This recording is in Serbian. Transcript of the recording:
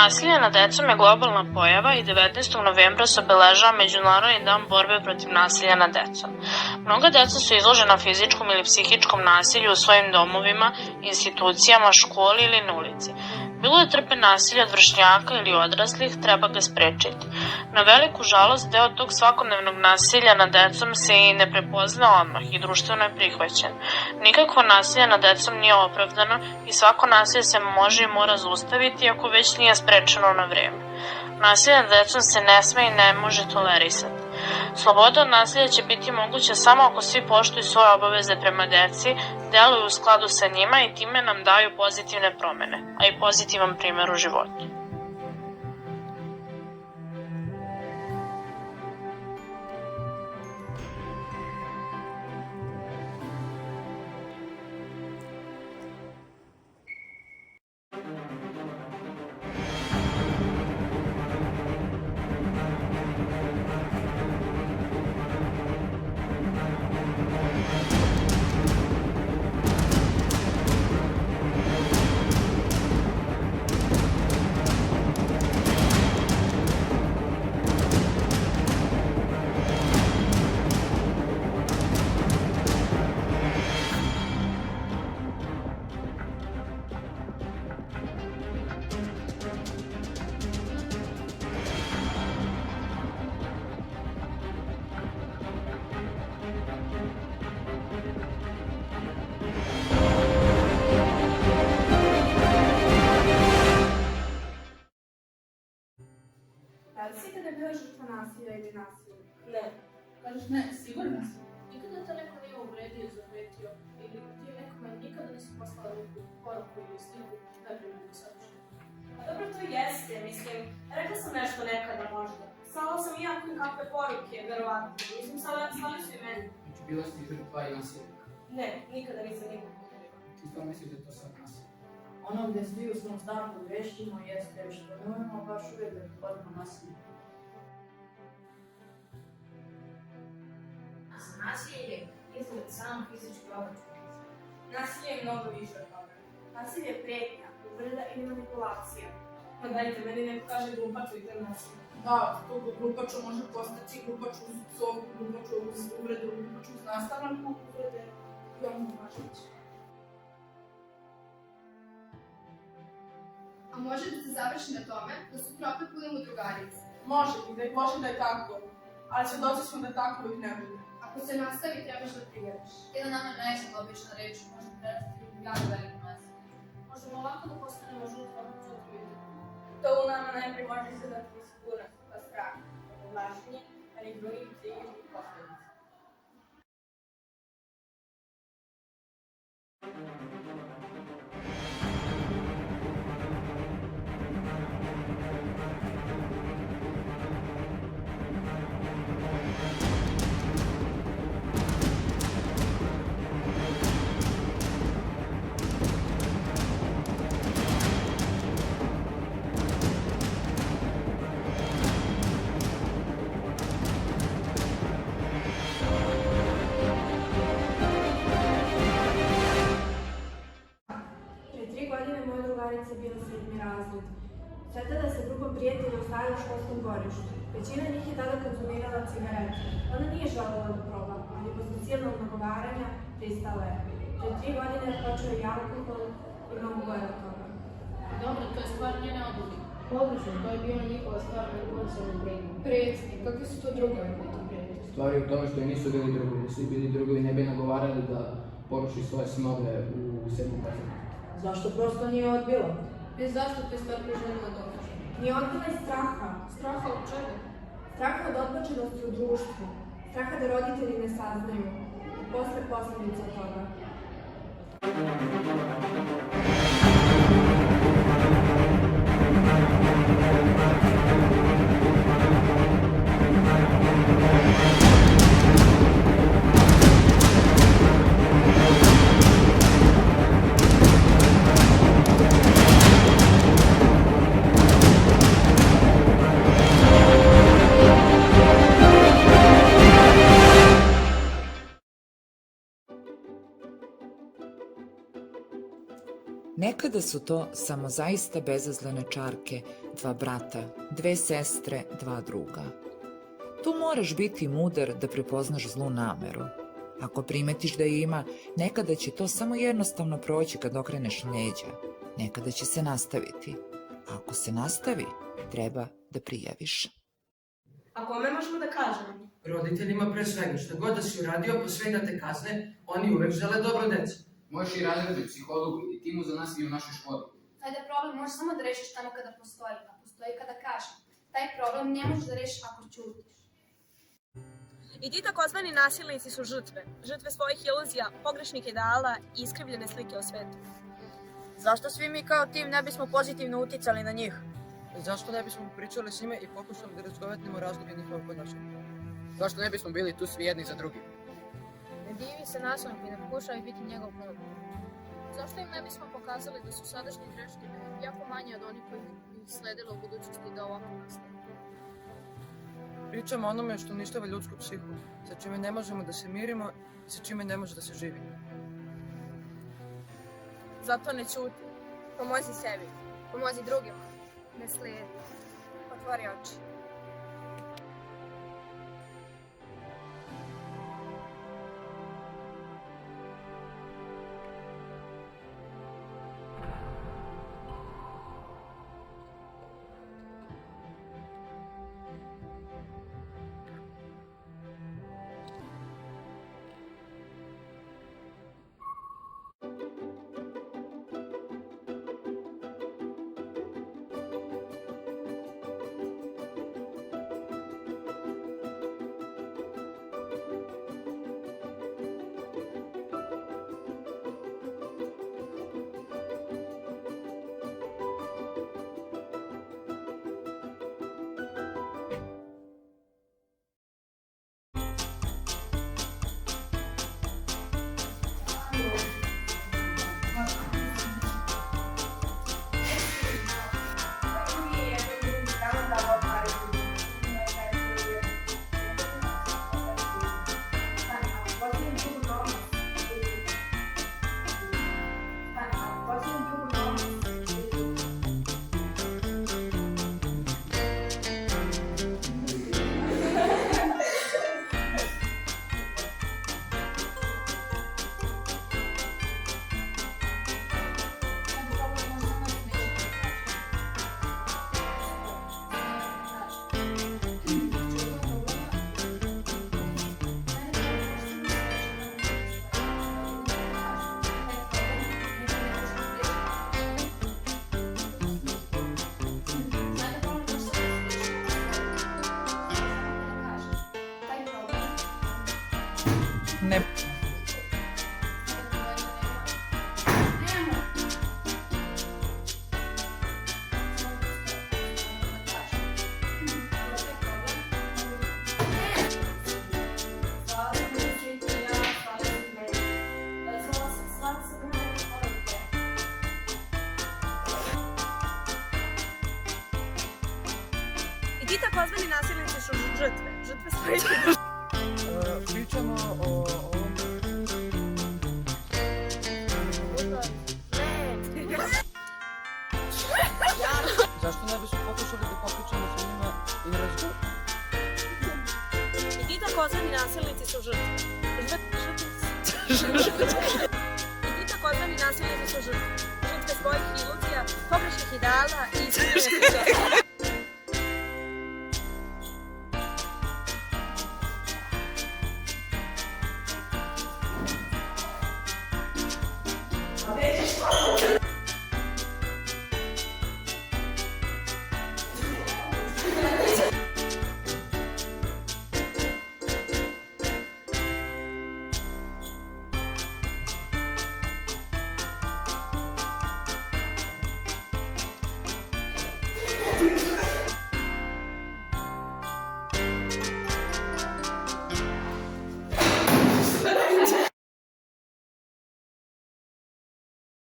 Nasilje nad decom je globalna pojava i 19. novembra se obeležava Međunarodni dan borbe protiv nasilja nad decom. Mnoga deca su izložena fizičkom ili psihičkom nasilju u svojim domovima, institucijama, školi ili na ulici. Bilo da trpe nasilje od vršnjaka ili odraslih, treba ga sprečiti. Na veliku žalost, deo tog svakodnevnog nasilja nad decom se i ne prepozna odmah i društveno je prihvaćen. Nikakvo nasilje nad decom nije opravdano i svako nasilje se može i mora zaustaviti ako već nije sprečeno na vreme. Nasilje nad decom se ne sme i ne može tolerisati. Sloboda od nasilja će biti moguća samo ako svi poštuju svoje obaveze prema deci, deluju u skladu sa njima i time nam daju pozitivne promene, a i pozitivan primer u životu. Da li si ikada bila žrtva nasilja ili nasilja? Ne. Kažeš ne, sigurna sam. Nikada te neko nije uvredio, zavretio ili ti nekome nikada nisi poslala neku poruku ili sliku neprimjerno sadržaju. A dobro, to jeste, mislim, rekla sam nešto nekada možda. Slala sam i ja kakve poruke, verovatno. Mislim, slali su i meni. Znači, bila si žrtva i nasilnika. Ne, nikada nisam nikog uvredila. Ti stvarno misliš da je to sad nasilje? Ono gde svi u svom startu grešimo jeste što ne umemo baš uvijek da prepoznamo nasilje. Za nasilje je izgled samo fizički obračun. Nasilje je mnogo više od toga. Nasilje je pretnja, uvreda ili manipulacija. Pa dajte, meni neko kaže glupaču i to je nasilje. Da, to glupaču može postati glupaču uz psovku, glupaču uz uvredu, glupaču uz nastavnu uvrede i ono može biti. A može da se završi na tome da sutra opet budemo drugarice. Može i da je Bože da je tako, ali svedoci smo da tako uvijek ne bude. Ako se nastavi, trebaš da prijaviš. Jedna nama najveća obična reč može prerasti u jako veliku nasilje. Možemo lako da postanemo žrtva čutvite. To u nama najprej može izgledati nesigurnost, pa strah, povlačenje, ali i drugih psihičkih posledica. Moja drugarica je bila 7. razred. Sve tada se grupa prijatelja ostavila u školskom dvorištu. Većina njih je tada konzumirala cigarete. Ona nije želela da proba, ali posle silnog nagovaranja pristala je. Pred 3 godine je počeo i alkohol i mnogo gore od toga. Dobro, to je stvar njene odluke. Odlično, to je bila njihova stvar na emocionalnom bregu. Prijatelji, kakvi su to drugovi koji to prijatelji? Stvar je u tome što i nisu bili drugovi. Da su bili drugovi ne bi nagovarali da poruši svoje snove u 7. razredu. Zašto prosto nije odbila? I zašto te stvar želimo da dokaže? Nije odbila iz straha. Straha od čega? Straha od odbačenosti u društvu. Straha da roditelji ne saznaju. I posle posledica toga. Nekada su to samo zaista bezazlene čarke, dva brata, dve sestre, dva druga. Tu moraš biti mudar da prepoznaš zlu nameru. Ako primetiš da je ima, nekada će to samo jednostavno proći kad okreneš leđa. Nekada će se nastaviti. A ako se nastavi, treba da prijaviš. A kome možemo da kažemo? Roditeljima pre svega, šta god da si uradio, pa sve da te kazne, oni uvek žele dobro deci. Možeš i razredi psihologu i timu za nas i u našoj školi. Taj da problem možeš samo da rešiš tamo kada postoji, a postoji kada kažem. Taj problem ne možeš da rešiš ako ćutiš. I ti takozvani nasilnici su žrtve. Žrtve svojih iluzija, pogrešnih ideala i iskrivljene slike o svetu. Zašto svi mi kao tim ne bismo pozitivno uticali na njih? Zašto ne bismo pričali s njima i pokušali da razgovetnemo razloge njihovog ponašanja? Zašto ne bismo bili tu svi jedni za drugi? Ne divi se nasilniku i ne pokušaj biti njegov problem. Zašto im ne bismo pokazali da su sadašnje greške jako manje od onih koji ih sledilo u budućnosti da ovako nastane? Pričamo o onome što uništava ljudsku psihu, sa čime ne možemo da se mirimo i sa čime ne može da se živi. Zato ne ćuti. Pomozi sebi. Pomozi drugima. Ne slijedi. Otvori oči. Ne. I ti takozvani nasilnici su žrtve. Žrtve svojih Pričamo o ovom... Zašto ne bismo pokušali da popričamo sa njima i razgovaramo? I ti takozvani nasilnici su žrtve. I ti takozvani nasilnici su žrtve. Žrtve svojih iluzija, pogrešnih ideala i iskrivljenih